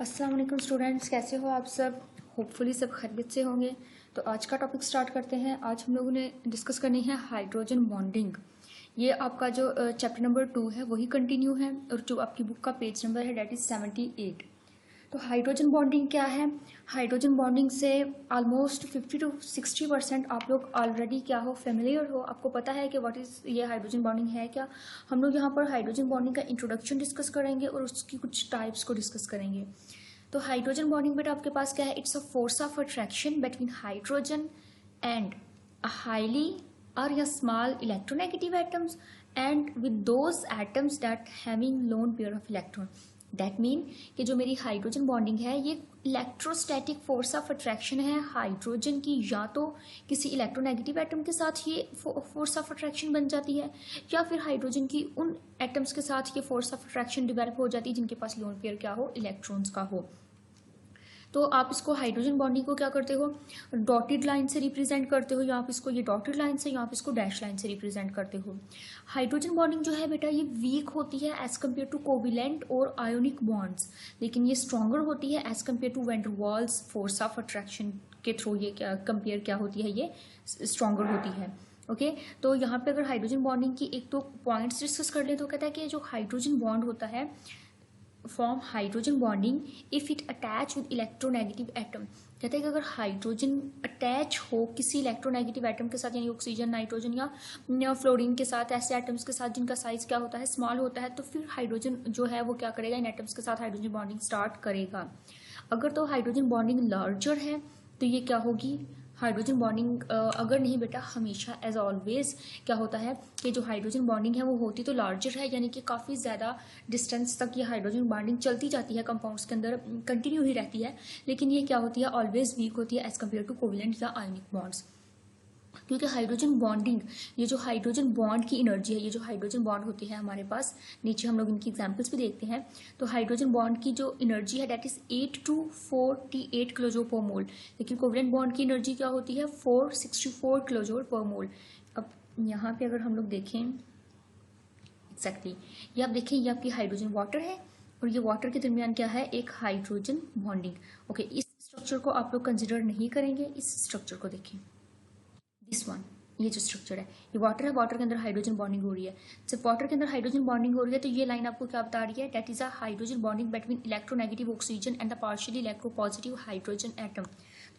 अस्सलाम वालेकुम स्टूडेंट्स, कैसे हो आप सब। होपफुली सब खैरियत से होंगे। तो आज का टॉपिक स्टार्ट करते हैं। आज हम लोगों ने डिस्कस करनी है हाइड्रोजन बॉन्डिंग। ये आपका जो चैप्टर नंबर 2 है वही कंटिन्यू है, और जो आपकी बुक का पेज नंबर है डेट इज़ 78। तो हाइड्रोजन बॉन्डिंग क्या है? हाइड्रोजन बॉन्डिंग से ऑलमोस्ट 50 to 60% आप लोग ऑलरेडी क्या हो, फेमिलियर हो, आपको पता है कि व्हाट इज़ ये हाइड्रोजन बॉन्डिंग है क्या। हम लोग यहाँ पर हाइड्रोजन बॉन्डिंग का इंट्रोडक्शन डिस्कस करेंगे और उसकी कुछ टाइप्स को डिस्कस करेंगे। तो हाइड्रोजन बॉन्डिंग बेटा आपके पास क्या है? It's a force of attraction between hydrogen and a highly or a small electronegative atoms and with those atoms that having lone pair of electron. That mean कि जो मेरी हाइड्रोजन बॉन्डिंग है ये electrostatic force of attraction है hydrogen की, या तो किसी इलेक्ट्रोनेगेटिव एटम के साथ ये फोर्स ऑफ अट्रैक्शन बन जाती है, या फिर हाइड्रोजन की उन एटम्स के साथ ये फोर्स ऑफ अट्रैक्शन डेवलप हो जाती है जिनके पास लोन पेयर क्या हो, इलेक्ट्रॉन्स का हो। तो आप इसको हाइड्रोजन बॉन्डिंग को क्या करते हो, डॉटेड लाइन से रिप्रेजेंट करते हो, या आप इसको ये डॉटेड लाइन से, या आप इसको डैश लाइन से रिप्रेजेंट करते हो। हाइड्रोजन बॉन्डिंग जो है बेटा ये वीक होती है एज कम्पेयर टू कोविलेंट और आयोनिक बॉन्ड्स, लेकिन ये स्ट्रॉन्गर होती है as compare to van der Waals force of attraction के थ्रू। ये क्या कंपेयर क्या होती है, ये स्ट्रॉन्गर होती है। ओके तो यहाँ पे अगर हाइड्रोजन बॉन्डिंग की एक दो पॉइंट्स डिस्कस कर ले तो कहता है कि जो हाइड्रोजन बॉन्ड होता है form hydrogen bonding if it attach with electronegative atom. कहते हैं कि अगर हाइड्रोजन अटैच हो किसी इलेक्ट्रोनेगेटिव एटम के साथ, यानी ऑक्सीजन, नाइट्रोजन या फ्लोरीन के साथ, ऐसे एटम्स के साथ जिनका साइज क्या होता है, स्मॉल होता है, तो फिर हाइड्रोजन जो है वो क्या करेगा, इन एटम्स के साथ हाइड्रोजन बॉन्डिंग स्टार्ट करेगा। अगर तो हाइड्रोजन बॉन्डिंग लार्जर है तो ये क्या होगी, हाइड्रोजन बॉन्डिंग अगर नहीं बेटा, हमेशा एज ऑलवेज क्या होता है कि जो हाइड्रोजन बॉन्डिंग है वो होती तो लार्जर है, यानी कि काफ़ी ज़्यादा डिस्टेंस तक ये हाइड्रोजन बॉन्डिंग चलती जाती है, कंपाउंड्स के अंदर कंटिन्यू ही रहती है, लेकिन ये क्या होती है, ऑलवेज वीक होती है एज कम्पेयर टू कोविलेंट या आयनिक बॉन्ड्स। क्योंकि हाइड्रोजन बॉन्डिंग, ये जो हाइड्रोजन बॉन्ड की एनर्जी है, ये जो हाइड्रोजन बॉन्ड होती है हमारे पास, नीचे हम लोग इनकी एग्जांपल्स भी देखते हैं। तो हाइड्रोजन बॉन्ड की जो एनर्जी है डेट इज 8 to 48 किलोजोल पर मोल, लेकिन कोवलेंट बॉन्ड की एनर्जी क्या होती है, 464 किलोजोल पर मोल। अब यहाँ पे अगर हम लोग देखें एग्जैक्टली, ये आप देखें, ये आपकी हाइड्रोजन वाटर है और ये वाटर के दरमियान क्या है, एक हाइड्रोजन बॉन्डिंग। ओके इस स्ट्रक्चर को आप लोग कंसिडर नहीं करेंगे, इस स्ट्रक्चर को देखें, दिस वन, ये जो स्ट्रक्चर है ये वाटर है, वाटर के अंदर हाइड्रोजन बॉन्डिंग हो रही है। जब वाटर के अंदर हाइड्रोजन बॉन्डिंग हो रही है तो ये लाइन आपको क्या बता रही है, that is a hydrogen bonding between electronegative oxygen and the partially electropositive hydrogen atom.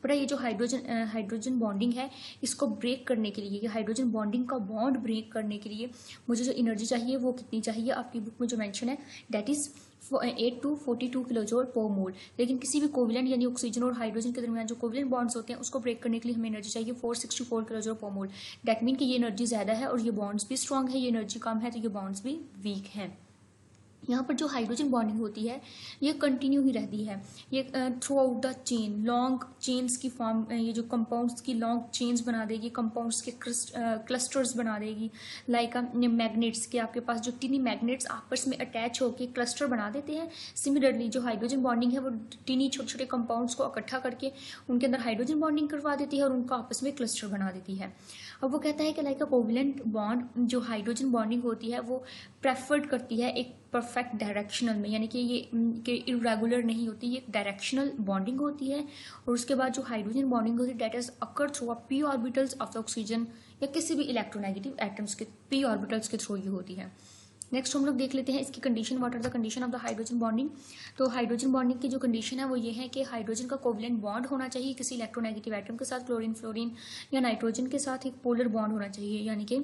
बड़ा ये जो हाइड्रोजन बॉन्डिंग है इसको ब्रेक करने के लिए, ये हाइड्रोजन बॉन्डिंग का बॉन्ड ब्रेक करने के लिए मुझे जो एनर्जी चाहिए वो कितनी चाहिए, आपकी बुक में जो मेंशन है दैट इज 8 to 42 किलोजोल पर मोल। लेकिन किसी भी कोविलेंट यानी ऑक्सीजन और हाइड्रोजन के दरमियान जो कोविलेंट बॉन्ड्स होते हैं उसको ब्रेक करने के लिए हमें एनर्जी चाहिए 464 किलोजोल पर मोल। दैट मीन कि ये एनर्जी ज़्यादा है और ये बॉन्ड्स भी स्ट्रॉन्ग है, ये एनर्जी कम है तो ये बॉन्ड्स भी वीक हैं। यहाँ पर जो हाइड्रोजन बॉन्डिंग होती है ये कंटिन्यू ही रहती है, ये through out the chain, long chains की फॉर्म, ये जो कंपाउंड्स की लॉन्ग चेन्स बना देगी, कंपाउंड्स के क्लस्टर्स बना देगी, लाइक मैग्नेट्स के आपके पास जो टिनी मैग्नेट्स आपस में अटैच होकर क्लस्टर बना देते हैं। सिमिलरली जो हाइड्रोजन बॉन्डिंग है वो टिनी छोटे छोटे कंपाउंड्स को इकट्ठा करके उनके अंदर हाइड्रोजन बॉन्डिंग करवा देती है और उनका आपस में क्लस्टर बना देती है। अब वो कहता है कि लाइक अ कोवलेंट बॉन्ड जो हाइड्रोजन बॉन्डिंग होती है वो प्रेफर्ड करती है एक परफेक्ट डायरेक्शनल में, यानी कि ये इरेगुलर नहीं होती, ये डायरेक्शनल बॉन्डिंग होती है। और उसके बाद जो हाइड्रोजन बॉन्डिंग होती है that is occur through a p orbitals of the oxygen या किसी भी इलेक्ट्रोनेगेटिव एटम्स के पी ऑर्बिटल्स के थ्रू ये होती है। नेक्स्ट हम लोग देख लेते हैं इसकी condition, what are the condition of the hydrogen bonding. तो हाइड्रोजन बॉन्डिंग की जो कंडीशन है वो ये है कि हाइड्रोजन का कोवलेंट बॉन्ड होना चाहिए किसी इलेक्ट्रोनेगेटिव एटम के साथ, क्लोरीन, फ्लोरीन या नाइट्रोजन के साथ एक पोलर बॉन्ड होना चाहिए, यानी कि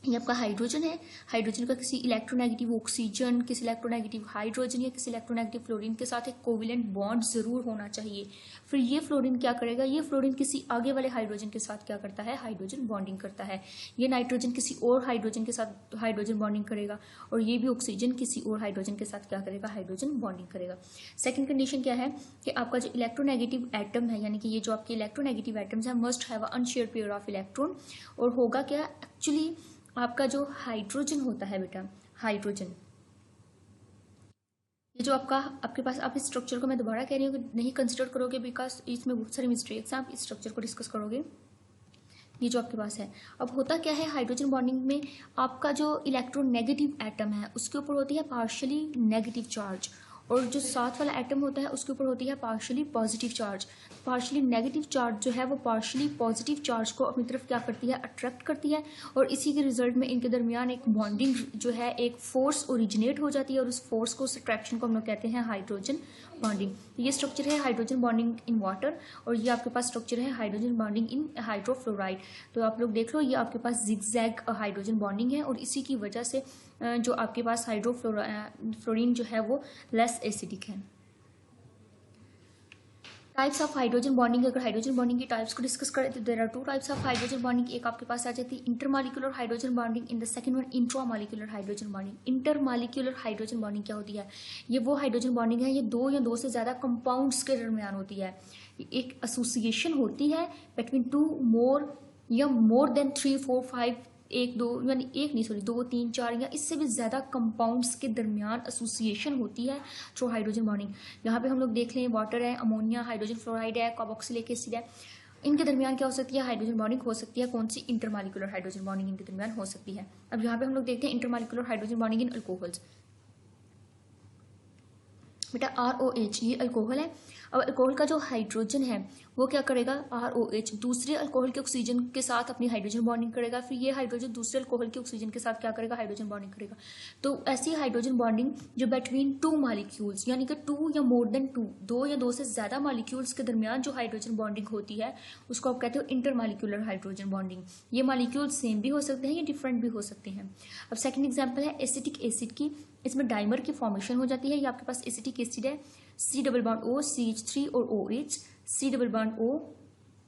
ये आपका हाइड्रोजन है, हाइड्रोजन का किसी इलेक्ट्रोनेगेटिव ऑक्सीजन, किसी इलेक्ट्रोनेगेटिव हाइड्रोजन या किसी इलेक्ट्रोनेगेटिव फ्लोरीन के साथ एक कोविलेंट बॉन्ड जरूर होना चाहिए। फिर ये फ्लोरीन क्या करेगा, ये फ्लोरीन किसी आगे वाले हाइड्रोजन के साथ क्या करता है, हाइड्रोजन बॉन्डिंग करता है। ये नाइट्रोजन किसी और हाइड्रोजन के साथ हाइड्रोजन बॉन्डिंग करेगा और ये भी ऑक्सीजन किसी और हाइड्रोजन के साथ क्या करेगा, हाइड्रोजन बॉन्डिंग करेगा। सेकेंड कंडीशन क्या है कि आपका जो इलेक्ट्रोनेगेटिव एटम है, यानी कि ये जो आपके इलेक्ट्रोनेगेटिव एटम्स है must have a unshared pair of electron. और होगा क्या, एक्चुअली आपका जो हाइड्रोजन होता है बेटा, हाइड्रोजन ये जो आपके पास, आप इस स्ट्रक्चर को मैं दोबारा कह रही हूँ कि नहीं कंसिडर करोगे बिकॉज इसमें बहुत सारी मिस्टेक्स हैं, आप इस स्ट्रक्चर को डिस्कस करोगे। ये जो आपके पास है, अब होता क्या है हाइड्रोजन बॉन्डिंग में, आपका जो इलेक्ट्रोनेगेटिव एटम है उसके ऊपर होती है पार्शियली नेगेटिव चार्ज और जो साथ वाला एटम होता है उसके ऊपर होती है partially positive charge. Partially negative charge जो है वो पार्शियली पॉजिटिव चार्ज को अपनी तरफ क्या करती है, अट्रैक्ट करती है, और इसी के रिजल्ट में इनके दरमियान एक बॉन्डिंग जो है, एक फोर्स ओरिजिनेट हो जाती है, और उस फोर्स को, उस अट्रैक्शन को हम लोग कहते हैं हाइड्रोजन बॉन्डिंग। ये स्ट्रक्चर है हाइड्रोजन बॉन्डिंग इन वाटर, और ये आपके पास स्ट्रक्चर है हाइड्रोजन बॉन्डिंग इन हाइड्रोफ्लोराइड। तो आप लोग देख लो, ये आपके पास जिगजैग हाइड्रोजन बॉन्डिंग है, और इसी की वजह से जो आपके पास हाइड्रोफ्लोरीन जो है वो लेस एसिडिक है। टाइप्स ऑफ हाइड्रोजन बॉन्डिंग, अगर हाइड्रोजन बॉन्डिंग की टाइप्स को डिस्कस करें तो there are two types of hydrogen bonding. एक आपके पास आ जाती है intermolecular hydrogen bonding, in the second one intramolecular hydrogen bonding. Intermolecular hydrogen bonding क्या होती है? ये वो हाइड्रोजन बॉन्डिंग है, ये दो या दो से ज्यादा कंपाउंड्स के दरमियान होती है। एक एसोसिएशन होती है बिटवीन टू मोर या मोर देन 3 4 5, एक दो यानी एक नहीं सॉरी 2 3 4 या इससे भी ज़्यादा कंपाउंड्स के दरमियान एसोसिएशन होती है थ्रू हाइड्रोजन बॉन्डिंग। यहाँ पे हम लोग देख लें, वाटर है, अमोनिया, हाइड्रोजन फ्लोराइड है, कार्बोक्सिलिक एसिड है, इनके दरमियान क्या हो सकती है, हाइड्रोजन बॉन्डिंग हो सकती है। कौन सी? इंटरमॉलिक्यूलर हाइड्रोजन बॉन्डिंग इनके दरमियान हो सकती है। अब यहाँ पे हम लोग देखते हैं इंटरमॉलिक्यूलर हाइड्रोजन बॉन्डिंग इन अल्कोहल्स। बेटा ROH ये अल्कोहल है। अब अल्कोहल का जो हाइड्रोजन है वो क्या करेगा, ROH दूसरे अल्कोहल के ऑक्सीजन के साथ अपनी हाइड्रोजन बॉन्डिंग करेगा, फिर ये हाइड्रोजन दूसरे अल्कोहल के ऑक्सीजन के साथ क्या करेगा, हाइड्रोजन बॉन्डिंग करेगा। तो ऐसी हाइड्रोजन बॉन्डिंग जो बिटवीन टू मॉलिक्यूल्स यानी कि 2 या मोर देन 2, 2 या 2 से ज्यादा मॉलिक्यूल्स के दरमियान जो हाइड्रोजन बॉन्डिंग होती है उसको आप कहते हो इंटरमॉलिक्यूलर हाइड्रोजन बॉन्डिंग। ये मॉलिक्यूल सेम भी हो सकते हैं या डिफरेंट भी हो सकते हैं। अब सेकेंड एग्जाम्पल है एसिटिक एसिड की, इसमें डाइमर की फॉर्मेशन हो जाती है। ये आपके पास एसिटिक एसिड है, C double bond O CH3 और OH, C double bond O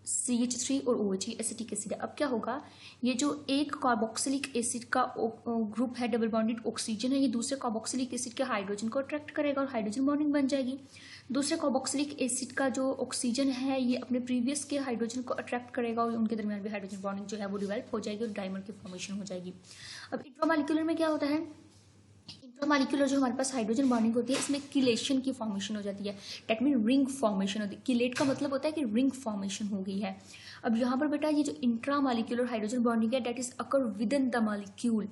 CH3 और OH, ये एसिटिक एसिड है। अब क्या होगा, ये जो एक कार्बोक्सिलिक एसिड का ग्रुप है डबल बॉन्डेड ऑक्सीजन है, ये दूसरे कार्बोक्सिलिक एसिड के हाइड्रोजन को अट्रैक्ट करेगा और हाइड्रोजन बॉन्डिंग बन जाएगी। दूसरे कार्बोक्सिलिक एसिड का जो ऑक्सीजन है ये अपने प्रीवियस के हाइड्रोजन को अट्रैक्ट करेगा और उनके दरमियान भी हाइड्रोजन बॉन्डिंग जो है वो डेवलप हो जाएगी और डाइमर की फॉर्मेशन हो जाएगी। अब इंट्रामॉलिक्यूलर में क्या होता है, इंट्रामॉलिक्यूलर जो हमारे पास हाइड्रोजन बॉन्डिंग होती है इसमें किलेशन की फॉर्मेशन हो जाती है, डेट मीन रिंग फॉर्मेशन होती है। किलेट का मतलब होता है कि रिंग फॉर्मेशन हो गई है। अब यहाँ पर बेटा ये जो इंट्रामॉलिक्यूलर हाइड्रोजन बॉन्डिंग है that is occur within the द मॉलिक्यूल,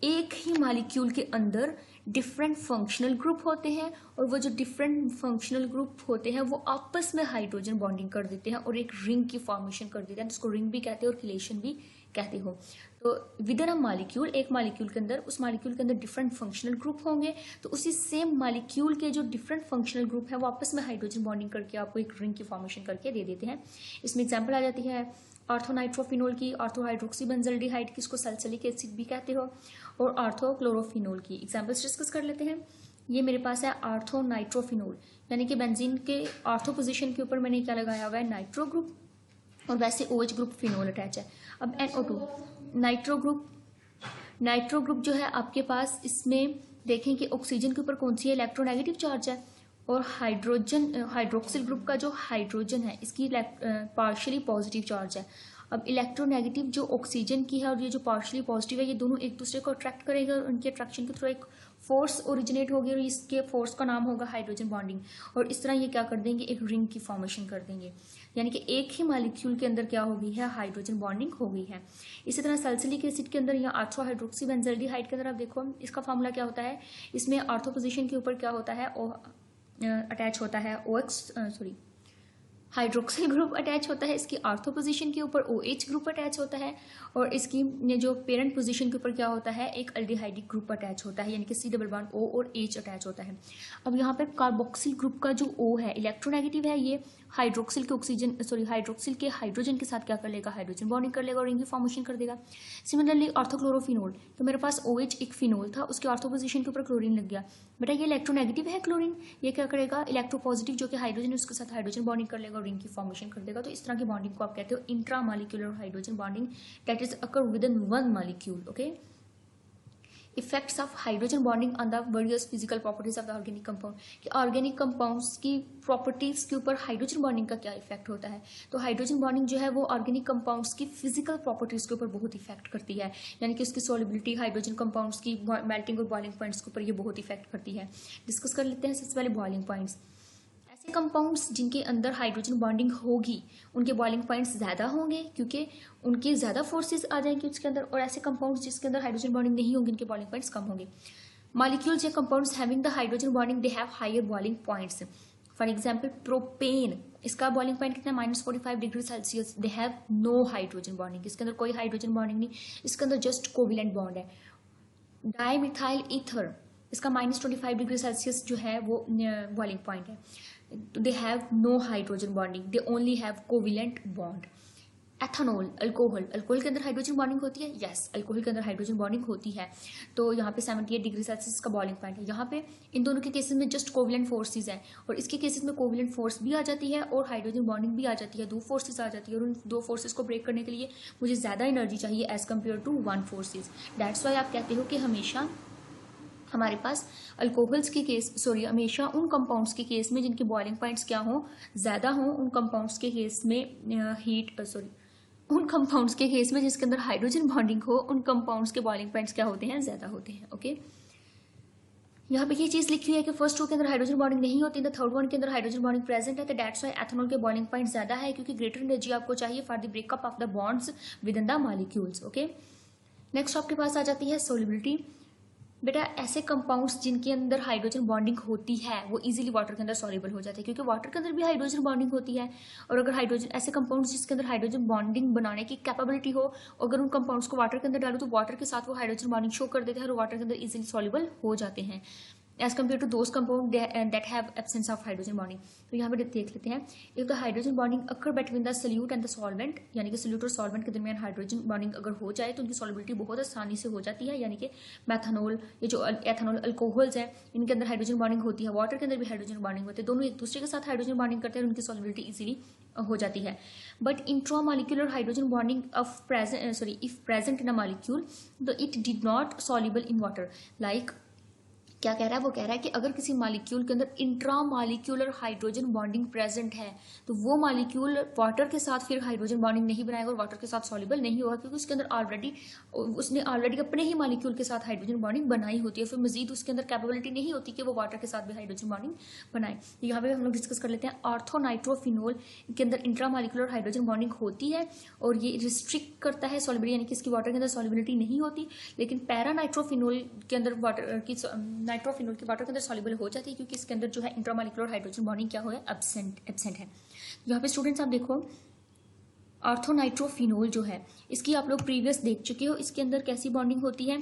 एक ही मॉलिक्यूल के अंदर डिफरेंट फंक्शनल ग्रुप होते हैं और वो जो डिफरेंट फंक्शनल ग्रुप होते हैं वो आपस में हाइड्रोजन बॉन्डिंग कर देते हैं और एक रिंग की फॉर्मेशन कर देते हैं, जिसको रिंग भी कहते हैं और किलेशन भी कहते हो। तो विद इन अ मॉलिक्यूल, एक मॉलिक्यूल के अंदर, उस मॉलिक्यूल के अंदर डिफरेंट फंक्शनल ग्रुप होंगे, तो उसी सेम मॉलिक्यूल के जो डिफरेंट फंक्शनल ग्रुप है वो आपस में हाइड्रोजन बॉन्डिंग करके आपको एक रिंग की फॉर्मेशन करके दे देते हैं। इसमें एग्जाम्पल आ जाती है ऑर्थोनाइट्रोफिनोल की, ऑर्थोहाइड्रोक्सीबेंजल्डिहाइड की, इसको सल्सलिक एसिड भी कहते हो, और ऑर्थोक्लोरोफिनोल की। एग्जाम्पल्स डिस्कस कर लेते हैं। ये मेरे पास है ऑर्थोनाइट्रोफिनोल, यानी कि बेंजीन के ऑर्थो पोजीशन के ऊपर मैंने क्या लगाया हुआ है, नाइट्रो ग्रुप, और वैसे OH ग्रुप फिनोल अटैच है। अब NO2 नाइट्रो ग्रुप जो है आपके पास, इसमें देखें कि ऑक्सीजन के ऊपर कौन सी है, इलेक्ट्रोनेगेटिव चार्ज है, और हाइड्रोक्सिल ग्रुप का जो हाइड्रोजन है इसकी पार्शियली पॉजिटिव चार्ज है। अब इलेक्ट्रोनेगेटिव जो ऑक्सीजन की है और ये जो पार्शियली पॉजिटिव है, ये दोनों एक दूसरे को अट्रैक्ट करेंगे और उनके अट्रैक्शन के थ्रू एक फोर्स ओरिजिनेट होगी और इसके फोर्स का नाम होगा हाइड्रोजन बॉन्डिंग, और इस तरह ये क्या कर देंगे, एक रिंग की फॉर्मेशन कर देंगे, यानी कि एक ही मॉलिक्यूल के अंदर क्या हो गई है, हाइड्रोजन बॉन्डिंग हो गई है। इसी तरह सल्सलिक एसिड के अंदर या ऑर्थोहाइड्रोक्सीबेंजल्डिहाइड के अंदर आप देखो इसका फॉर्मूला क्या होता है, इसमें ऑर्थो पोजीशन के ऊपर क्या होता है, अटैच होता है हाइड्रोक्सिल ग्रुप अटैच होता है, इसकी ऑर्थो पोजीशन के ऊपर OH ग्रुप अटैच होता है, और इसकी जो पेरेंट पोजीशन के ऊपर क्या होता है, एक अल्डिहाइडिक ग्रुप अटैच होता है, यानी कि C डबल बॉन्ड O और H अटैच होता है। अब यहाँ पर कार्बोक्सिल ग्रुप का जो O है इलेक्ट्रोनेगेटिव है, ये हाइड्रोक्सिल के हाइड्रोजन के साथ क्या कर लेगा, हाइड्रोजन बॉन्डिंग कर लेगा और रिंग की फॉर्मेशन कर देगा। सिमिलरली ऑर्थोक्लोरोफिनोल, तो मेरे पास OH एक फिनोल था, उसके ऑर्थो पोजीशन के ऊपर क्लोरीन लग गया, बेटा ये इलेक्ट्रोनेगेटिव है क्लोरीन, ये क्या करेगा, इलेक्ट्रोपॉजिटिव जो कि हाइड्रोजन है उसके साथ हाइड्रोजन बॉन्डिंग कर लेगा और रिंग की फॉर्मेशन कर देगा। तो इस तरह की बॉन्डिंग को आप कहते हो intramolecular hydrogen bonding, that is occur within in one molecule. Okay, effects of hydrogen bonding on the various physical properties of the organic compound, कि ऑर्गेनिक कंपाउंड्स की प्रॉपर्टीज के ऊपर हाइड्रोजन बॉन्डिंग का क्या इफेक्ट होता है। तो हाइड्रोजन बॉन्डिंग जो है वो ऑर्गेनिक कंपाउंड्स की फिजिकल प्रॉपर्टीज के ऊपर बहुत इफेक्ट करती है, यानी कि उसकी सॉल्युबिलिटी, हाइड्रोजन कंपाउंड्स की मेल्टिंग और बॉइलिंग पॉइंट्स के ऊपर ये बहुत इफेक्ट करती है। डिस्कस कर लेते हैं सबसे पहले बॉइलिंग पॉइंट्स। ऐसे कंपाउंड्स जिनके अंदर हाइड्रोजन बॉन्डिंग होगी उनके बॉइलिंग पॉइंट्स ज़्यादा होंगे क्योंकि उनके ज़्यादा फोर्सेस आ जाएंगे उसके अंदर, और ऐसे कंपाउंड्स जिसके अंदर हाइड्रोजन बॉन्डिंग नहीं होगी उनके बॉइलिंग पॉइंट्स कम होंगे। Molecules या compounds having the hydrogen bonding they have higher boiling points. For example, propane, इसका boiling point कितना है -45 degree Celsius. They have no hydrogen bonding. इसके अंदर कोई hydrogen bonding नहीं, इसके अंदर just covalent bond है. डाइमिथाइल ईथर, इसका -25 डिग्री सेल्सियस जो है वो बॉइलिंग पॉइंट है. They have no hydrogen bonding, they only have covalent bond. Ethanol, alcohol, alcohol के अंदर हाइड्रोजन बॉन्डिंग होती है. यस, अल्कोहल के अंदर हाइड्रोजन बॉन्डिंग होती है. तो यहाँ पे 78 डिग्री सेल्सियस का बॉइलिंग पॉइंट है. यहाँ पे इन दोनों के केसेस में जस्ट कोविलेंट फोर्सेज है, और इसके केसेस में कोविलेंट फोर्स भी आ जाती है और हाइड्रोजन बॉन्डिंग भी आ जाती है. दो फोर्सेज आ जाती है, और उन दो फोर्सेज को ब्रेक करने के लिए मुझे ज़्यादा एनर्जी चाहिए as compare to one forces. That's why आप कहते हो कि हमेशा हमारे पास अल्कोहल्स के केस हमेशा उन कंपाउंड्स के केस में जिनके बॉइलिंग पॉइंट्स क्या हों, ज़्यादा हों, उन कंपाउंड्स के केस में उन कंपाउंड्स के केस में जिसके अंदर हाइड्रोजन बॉन्डिंग हो, उन कंपाउंड्स के बॉइलिंग पॉइंट्स क्या होते हैं, ज़्यादा होते हैं. ओके, यहाँ पे ये चीज़ लिखी हुई है कि फर्स्ट टू के अंदर हाइड्रोजन बॉन्डिंग नहीं होती, द थर्ड वन के अंदर हाइड्रोजन बॉन्डिंग प्रेजेंट है. तो दैट्स व्हाई एथेनॉल के बॉइलिंग पॉइंट ज़्यादा है, क्योंकि ग्रेटर एनर्जी आपको चाहिए for the breakup of the bonds with the the molecules. Okay, next आपके पास आ जाती है सोलिबिलिटी. बेटा, ऐसे कंपाउंड्स जिनके अंदर हाइड्रोजन बॉन्डिंग होती है वो इजीली वाटर के अंदर सॉल्युबल हो जाते हैं, क्योंकि वाटर के अंदर भी हाइड्रोजन बॉन्डिंग होती है. और अगर हाइड्रोजन ऐसे कंपाउंड्स जिसके अंदर हाइड्रोजन बॉन्डिंग बनाने की कैपेबिलिटी हो, अगर उन कंपाउंड्स को वाटर के अंदर डालो तो वाटर के साथ वो हाइड्रोजन बॉन्डिंग शो कर देते हैं और वाटर के अंदर इजीली सॉल्युबल हो जाते हैं as compare to those compound that have absence of hydrogen bonding. तो यहाँ पे देख लेते हैं, if the hydrogen bonding occur between the solute and the solvent, यानी कि सल्यूट और सॉल्वेंट के दरमियान हाइड्रोजन बॉन्डिंग अगर हो जाए तो उनकी सॉल्युबिलिटी बहुत आसानी से हो जाती है. यानी कि मैथनॉल, ये जो एथेनॉल, अल्कोहल्स है, इनके अंदर हाइड्रोजन बॉन्डिंग होती है, वाटर के अंदर भी हाइड्रोजन बॉन्डिंग होती है, दोनों एक दूसरे के साथ हाइड्रोजन बॉन्डिंग करते हैं और उनकी सॉल्युबिलिटी इजीली हो जाती है. But intramolecular hydrogen bonding if present in a molecule तो it did not soluble in water. Like क्या कह रहा है, वो कह रहा है कि अगर किसी मॉलिक्यूल के अंदर intra molecular hydrogen bonding present है तो वो मॉलिक्यूल वाटर के साथ फिर हाइड्रोजन बॉन्डिंग नहीं बनाएगा और वाटर के साथ सॉल्युबल नहीं होगा, क्योंकि उसके अंदर उसने ऑलरेडी अपने ही मॉलिक्यूल के साथ हाइड्रोजन बॉन्डिंग बनाई होती है. फिर मजीद उसके अंदर कैपेबिलिटी नहीं होती कि वो वाटर के साथ भी हाइड्रोजन बॉन्डिंग बनाए. यहाँ पे हम लोग डिस्कस कर लेते हैं. ऑर्थोनाइट्रोफिनोल के अंदर इंट्रा मॉलिक्यूलर हाइड्रोजन बॉन्डिंग होती है और ये रिस्ट्रिक्ट करता है सॉल्युबिलिटी, यानी कि इसकी वाटर के अंदर सॉल्युबिलिटी नहीं होती. लेकिन पैरानाइट्रोफिनोल के अंदर वाटर की नाइट्रोफिनोल की वाटर के अंदर सॉल्युबल हो जाती है, क्योंकि इसके अंदर जो है इंट्रामॉलिक्यूलर हाइड्रोजन बॉन्डिंग क्या हो है, एब्सेंट है. यहाँ पे स्टूडेंट्स आप देखो, ऑर्थोनाइट्रोफिनोल जो है इसकी आप लोग प्रीवियस देख चुके हो. इसके अंदर कैसी बॉन्डिंग होती है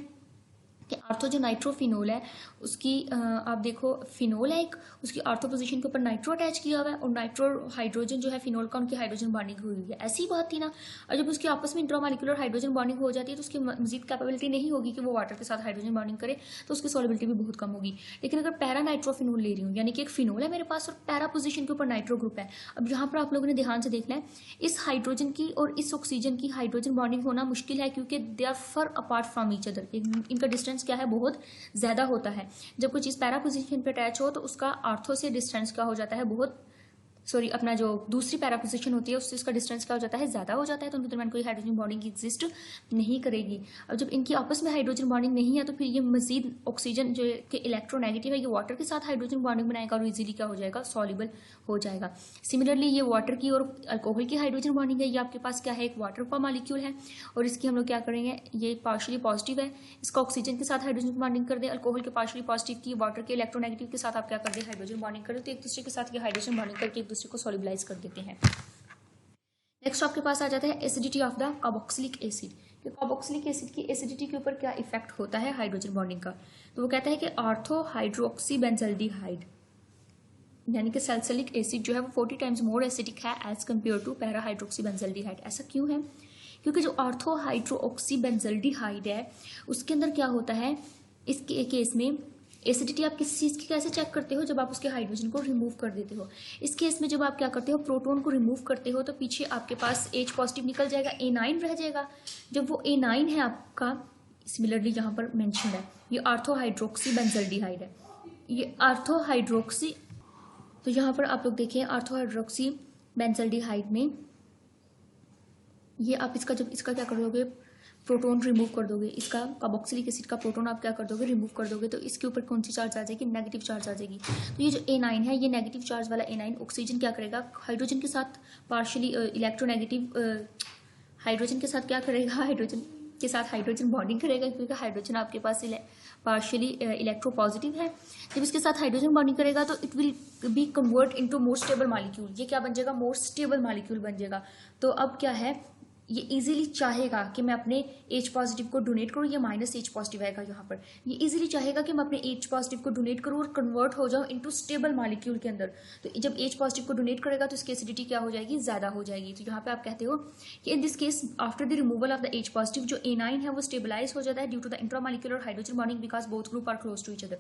कि आर्थो जो नाइट्रोफिनोल है उसकी आप देखो, फिनोल है एक, उसकी आर्थो पोजीशन के ऊपर नाइट्रो अटैच किया हुआ है और नाइट्रो हाइड्रोजन जो है फिनोल का, उनकी हाइड्रोजन बॉन्डिंग हुई है. ऐसी बात थी ना. और जब उसकी आपस में इंट्रामॉलिक्यूलर हाइड्रोजन बॉन्डिंग हो जाती है तो उसकी मजीद कैपेबिलिटी नहीं होगी कि वो वाटर के साथ हाइड्रोजन बॉन्डिंग करे, तो उसकी सॉल्युबिलिटी भी बहुत कम होगी. लेकिन अगर पैरा नाइट्रोफिनोल ले रही हूँ, यानी कि एक फिनोल है मेरे पास और पैरा पोजीशन के ऊपर नाइट्रो ग्रुप है. अब यहाँ पर आप लोगों ने ध्यान से देखना है, इस हाइड्रोजन की और इस ऑक्सीजन की हाइड्रोजन बॉन्डिंग होना मुश्किल है, क्योंकि they are far apart from each other. इनका डिस्टेंस क्या है, बहुत ज्यादा होता है. जब कोई चीज पैरा पोजीशन पे अटैच हो तो उसका आर्थो से डिस्टेंस क्या हो जाता है, बहुत अपना जो दूसरी पैरा पोजीशन होती है उससे उसका डिस्टेंस क्या हो जाता है, ज्यादा हो जाता है. तो उनके दरमियान कोई हाइड्रोजन बॉन्डिंग एग्जिस्ट नहीं करेगी. अब जब इनकी आपस में हाइड्रोजन बॉन्डिंग नहीं है तो फिर ये मजीद ऑक्सीजन जो कि इलेक्ट्रोनेगेटिव है, ये वाटर के साथ हाइड्रोजन बॉन्डिंग बनाएगा और इजीली क्या हो जाएगा, सॉल्युबल हो जाएगा. सिमिलरली ये वाटर की और अल्कोहल की हाइड्रोजन बॉन्डिंग है. ये आपके पास क्या है, एक वाटर का मॉलिक्यूल है और इसकी हम लोग क्या करेंगे, ये पार्शियली पॉजिटिव है, इसका ऑक्सीजन के साथ हाइड्रोजन बॉन्डिंग कर दे. अल्कोहल के पार्शियली पॉजिटिव की वाटर के इलेक्ट्रोनेगेटिव के साथ आप क्या कर दे, हाइड्रोजन बॉन्डिंग कर दे. तो एक दूसरे के साथ ये हाइड्रोजन बॉन्डिंग करके एक दूसरे को सॉल्युबलाइज कर देते हैं. नेक्स्ट आपके पास आ जाता है acidity of the carboxylic acid. कि कार्बोक्सिलिक एसिड की एसिडिटी के ऊपर क्या इफेक्ट होता है हाइड्रोजन बॉन्डिंग का. तो वो कहता है कि ऑर्थो हाइड्रोक्सी बेंजल्डिहाइड, यानी कि सैलिसिलिक एसिड जो है वो 40 टाइम्स मोर एसिडिक है as compare to para hydroxy benzaldehyde. ऐसा क्यों है, क्योंकि जो ऑर्थो हाइड्रोक्सी बेंजल्डिहाइड है उसके अंदर क्या होता है, इसके केस में एसिडिटी आप किस चीज़ की कैसे चेक करते हो, जब आप उसके हाइड्रोजन को रिमूव कर देते हो. इस केस में जब आप क्या करते हो, प्रोटॉन को रिमूव करते हो तो पीछे आपके पास H पॉजिटिव निकल जाएगा, A9 रह जाएगा. जब वो A9 है आपका, सिमिलरली यहाँ पर मेंशन है, ये आर्थो हाइड्रोक्सी बेंजल्डिहाइड है, ये आर्थो हाइड्रोक्सी. तो यहाँ पर आप लोग देखिए आर्थो हाइड्रोक्सी बेंजल्डिहाइड में ये आप इसका जब इसका क्या कर दोगे, प्रोटॉन रिमूव कर दोगे, इसका कार्बोक्सिलिक एसिड का प्रोटॉन आप क्या कर दोगे, रिमूव कर दोगे, तो इसके ऊपर कौन सी चार्ज आ जाएगी, नेगेटिव चार्ज आ जाएगी. तो ये जो A9 है, ये नेगेटिव चार्ज वाला A9 ऑक्सीजन क्या करेगा, हाइड्रोजन के साथ पार्शियली इलेक्ट्रोनेगेटिव हाइड्रोजन के साथ क्या करेगा, हाइड्रोजन के साथ हाइड्रोजन बॉन्डिंग करेगा, क्योंकि हाइड्रोजन आपके पास पार्शियली इलेक्ट्रो पॉजिटिव है। जब इसके साथ हाइड्रोजन बॉन्डिंग करेगा तो it will be convert into more stable molecule. ये क्या बन जाएगा? मोर स्टेबल मॉलिक्यूल बन जाएगा। तो अब क्या है, ये इजीली चाहेगा कि मैं अपने H पॉजिटिव को डोनेट करूँ, या माइनस H पॉजिटिव आएगा यहाँ पर, ये इजीली चाहेगा कि मैं अपने H पॉजिटिव को डोनेट करूँ और कन्वर्ट हो जाऊँ इनटू स्टेबल मॉलिक्यूल के अंदर। तो जब H पॉजिटिव को डोनेट करेगा तो इसकी एसिडिटी क्या हो जाएगी? ज़्यादा हो जाएगी। तो यहाँ पे आप कहते हो कि in this case after the removal of the H positive, जो A9 है वो स्टेबलाइज हो जाता है due to the intramolecular hydrogen bonding, because both group are close to each other.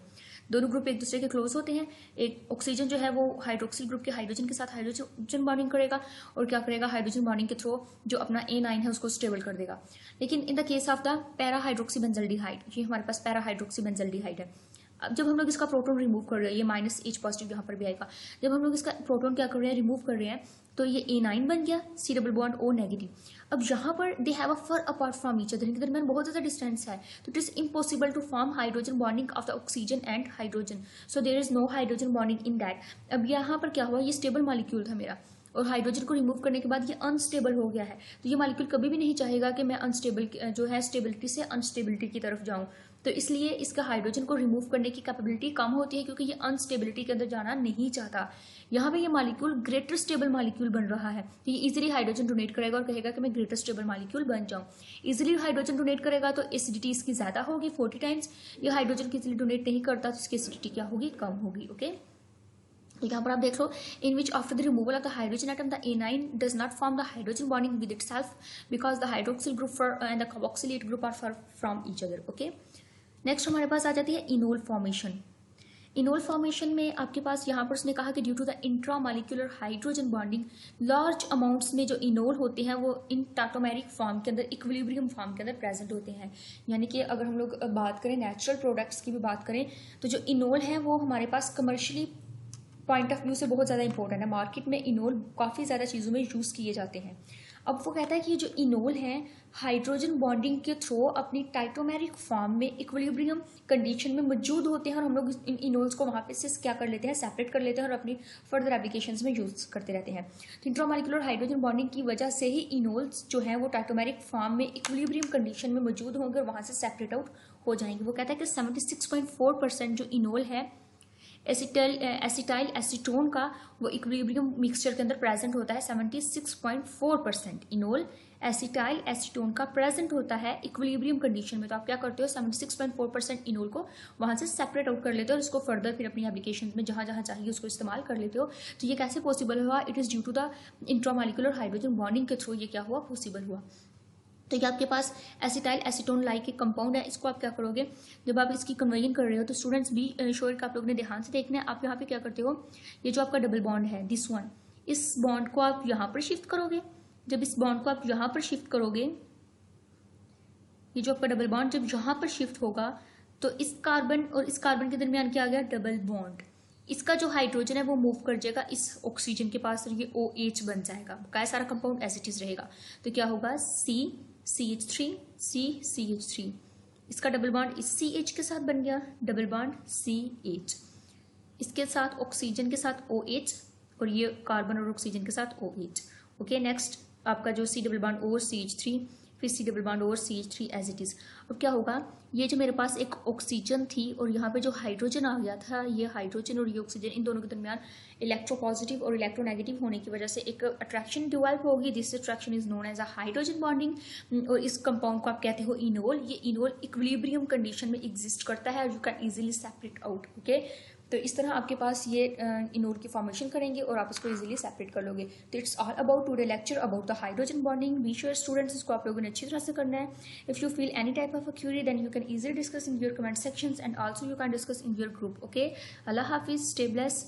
दोनों ग्रुप एक दूसरे के क्लोज होते हैं। एक ऑक्सीजन जो है वो हाइड्रोक्सिल ग्रुप के हाइड्रोजन के साथ हाइड्रोजन बॉन्डिंग करेगा, और क्या करेगा? हाइड्रोजन बॉन्डिंग के थ्रू जो अपना A9 है उसको स्टेबल कर देगा। लेकिन in the case of the para hydroxybenzaldehyde, ये हमारे पास पैरा हाइड्रोक्सीबेंजल्डिहाइड है। अब जब हम लोग इसका प्रोटॉन रिमूव कर रहे हैं, ये माइनस H पॉजिटिव यहाँ पर भी आएगा, जब हम लोग इसका प्रोटॉन क्या कर रहे हैं? रिमूव कर रहे हैं, तो ये A9 बन गया, C double bond O negative. अब यहाँ पर they have a far apart from each other, इनके दरमियान बहुत ज़्यादा डिस्टेंस है, तो it is impossible to form hydrogen bonding of the oxygen and hydrogen, so there is no hydrogen bonding in that. अब यहाँ पर क्या हुआ? ये स्टेबल मॉलिक्यूल था मेरा, और हाइड्रोजन को रिमूव करने के बाद ये अनस्टेबल हो गया है। तो ये मॉलिक्यूल कभी भी नहीं चाहेगा कि मैं अनस्टेबल जो है स्टेबिलिटी से अनस्टेबिलिटी की तरफ जाऊं, तो इसलिए इसका हाइड्रोजन को रिमूव करने की कैपेबिलिटी कम होती है, क्योंकि ये अनस्टेबिलिटी के अंदर जाना नहीं चाहता। यहाँ पे ये मॉलिक्यूल ग्रेटर स्टेबल मॉलिक्यूल बन रहा है, तो ये इजीली हाइड्रोजन डोनेट करेगा और कहेगा कि मैं ग्रेटर स्टेबल मॉलिक्यूल बन जाऊं। इजीली हाइड्रोजन डोनेट करेगा तो एसिडिटी इसकी ज्यादा होगी 40 टाइम्स। ये हाइड्रोजन की इजीली डोनेट नहीं करता तो इसकी एसिडिटी क्या होगी? कम होगी। ओके, यहाँ पर आप देख लो, in which after the removal of the hydrogen atom the A9 does not form the hydrogen bonding with itself, because the hydroxyl group and the carboxylate group are far from each other. Okay, next हमारे पास आ जाती है enol formation. Enol formation में आपके पास यहाँ पर उसने कहा कि due to the intramolecular hydrogen bonding, large amounts में जो इनोल होते हैं वो इन टाटोमेरिक फॉर्म के अंदर, इक्विलिब्रियम फॉर्म के अंदर प्रेजेंट होते हैं। यानी कि अगर हम लोग बात करें नेचुरल प्रोडक्ट्स की भी बात करें, तो जो इनोल है वो हमारे पास कमर्शियली पॉइंट ऑफ व्यू से बहुत ज़्यादा इंपॉर्टेंट है। मार्केट में इनोल काफ़ी ज़्यादा चीज़ों में यूज़ किए जाते हैं। अब वो कहता है कि जो इनोल है हाइड्रोजन बॉन्डिंग के थ्रू अपनी टाइटोमेरिक फॉर्म में इक्विलिब्रियम कंडीशन में मौजूद होते हैं, और हम लोग इन इनोल्स को वहाँ पे से क्या कर लेते हैं? सेपरेट कर लेते हैं और अपनी फर्दर एप्लीकेशंस में यूज़ करते रहते हैं। तो इंट्रामॉलिक्यूलर हाइड्रोजन बॉन्डिंग की वजह से ही इनोल्स जो है वो टाइटोमेरिक फॉर्म में इक्विलिब्रियम कंडीशन में मौजूद होंगे और वहाँ से सेपरेट आउट हो जाएंगे। वो कहता है कि 76.4% जो इनोल है एसिटाइल एसीटोन का, वो इक्विलिब्रियम मिक्सचर के अंदर प्रेजेंट होता है। 76.4% इनोल एसिटाइल एसीटोन का प्रेजेंट होता है इक्विलिब्रियम कंडीशन में। तो आप क्या करते हो? 76.4% इनोल को वहां से सेपरेट आउट कर लेते हो और उसको फर्दर फिर अपनी एप्लीकेशन में जहां जहां चाहिए उसको इस्तेमाल कर लेते हो। तो ये कैसे पॉसिबल हुआ? It is due to the intramolecular hydrogen bonding के थ्रू ये क्या हुआ? पॉसिबल हुआ। तो ये आपके पास एसिटाइल एसीटोन लाइक एक कंपाउंड है, इसको आप क्या करोगे? जब आप इसकी कन्वर्जन कर रहे हो तो स्टूडेंट्स भी श्योर का आप लोगों ने ध्यान से देखना है। आप यहाँ पे क्या करते हो? ये जो आपका डबल बॉन्ड है, दिस वन, इस बॉन्ड को आप यहाँ पर शिफ्ट करोगे। जब इस बॉन्ड को आप यहाँ पर शिफ्ट करोगे, ये जो आपका डबल बॉन्ड जब यहाँ पर शिफ्ट होगा तो इस कार्बन और इस कार्बन के दरमियान क्या आ गया? Double bond. इसका जो हाइड्रोजन है वो मूव कर जाएगा इस ऑक्सीजन के पास और ये OH बन जाएगा। क्या सारा कंपाउंड एज इट इज रहेगा। तो क्या होगा? CH3 CH3, इसका डबल बॉन्ड इस CH के साथ बन गया, डबल बॉन्ड CH, इसके साथ ऑक्सीजन के साथ OH और ये कार्बन और ऑक्सीजन के साथ OH। ओके, नेक्स्ट आपका जो C डबल बॉन्ड और CH3, फिर C डबल बॉन्ड और CH3 एज इट इज। अब क्या होगा? ये जो मेरे पास एक ऑक्सीजन थी और यहाँ पे जो हाइड्रोजन आ गया था, ये हाइड्रोजन और ये ऑक्सीजन, इन दोनों के दरमियान इलेक्ट्रोपॉजिटिव और इलेक्ट्रोनेगेटिव होने की वजह से एक अट्रैक्शन डेवलप होगी। This attraction is known as a hydrogen bonding. और इस कंपाउंड को आप कहते हो इनोल। ये इनोल इक्विलिब्रियम कंडीशन में एग्जिस्ट करता है और you can easily separate out. Okay, तो इस तरह आपके पास ये इनोल की फॉर्मेशन करेंगे और आप इसको इजीली सेपरेट कर लोगे। तो it's all about today lecture about the hydrogen bonding. Be sure students, इसको आप लोगों ने अच्छी तरह से करना है। If you feel any type of a query then you can easily discuss in your comment sections and also you can discuss in your group. Okay, अल्लाह हाफिज, स्टे ब्लेस्ड।